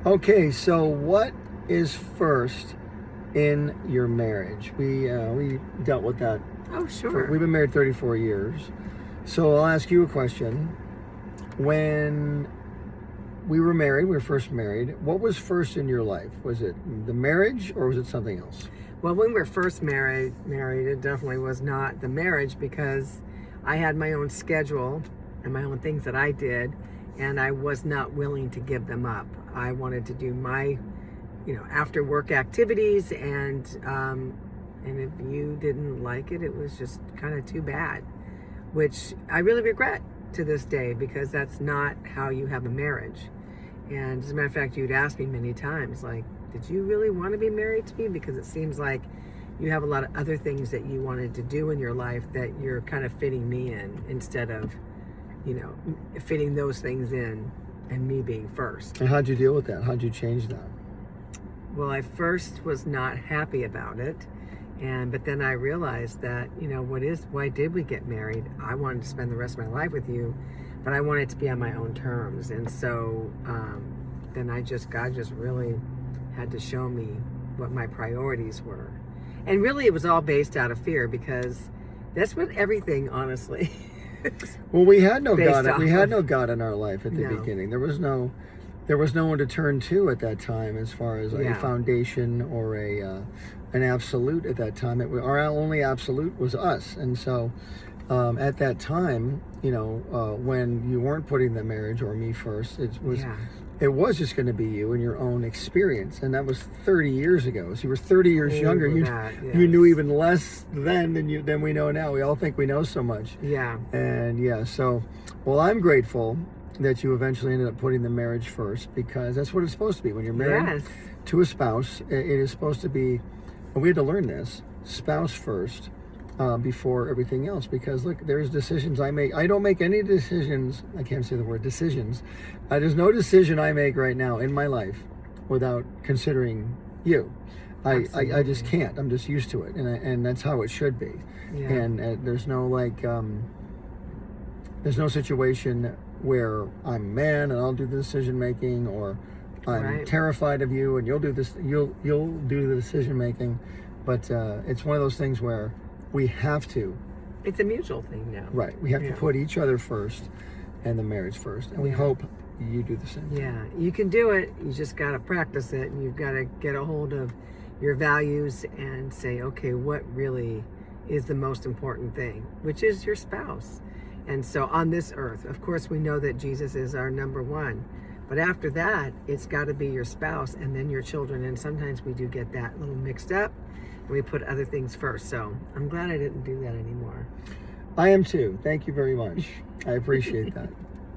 Okay, so what is first in your marriage? We dealt with that. Oh, sure. We've been married 34 years. So I'll ask you a question. When we were married, we were first married, what was first in your life? Was it the marriage or was it something else? Well, when we were first married, it definitely was not the marriage because I had my own schedule and my own things that I did, and I was not willing to give them up. I wanted to do my, after work activities, and if you didn't like it, it was just kind of too bad, which I really regret to this day because that's not how you have a marriage. And as a matter of fact, you'd ask me many times, like, did you really want to be married to me? Because it seems like you have a lot of other things that you wanted to do in your life that you're kind of fitting me in instead of, fitting those things in and me being first. And how'd you deal with that? How'd you change that? Well, I first was not happy about it. But then I realized that, why did we get married? I wanted to spend the rest of my life with you, but I wanted to be on my own terms. And so then God just really had to show me what my priorities were. And really it was all based out of fear because that's what everything, honestly. Well, we had no Based God. off We had of- no God in our life at the No. beginning. There was no one to turn to at that time as far as a Yeah. foundation or an absolute at that time. Our only absolute was us. And so at that time, when you weren't putting the marriage or me first, Yeah. it was just going to be you and your own experience. And that was 30 years ago. So you were 30 years younger. Over You that, you knew yes. even less then than we know now. We all think we know so much. Yeah. And well, I'm grateful that you eventually ended up putting the marriage first because that's what it's supposed to be. When you're married Yes. to a spouse, it is supposed to be, and we had to learn this, spouse first before everything else. Because look, there's decisions I make. I don't make any decisions. I can't say the word decisions. There's no decision I make right now in my life without considering you. I just can't. I'm just used to it, and that's how it should be. Yeah. And there's no there's no situation where I'm a man and I'll do the decision making, or I'm Right. terrified of you and you'll do this. You'll do the decision making. But it's one of those things where we have to. It's a mutual thing now. Right. We have Yeah. to put each other first and the marriage first, and we Yeah. hope you do the same. Yeah, you can do it. You just got to practice it, and you've got to get a hold of your values and say, okay, what really is the most important thing, which is your spouse. And so on this earth, of course, we know that Jesus is our number one. But after that, it's got to be your spouse and then your children. And sometimes we do get that a little mixed up and we put other things first. So I'm glad I didn't do that anymore. I am too. Thank you very much. I appreciate that.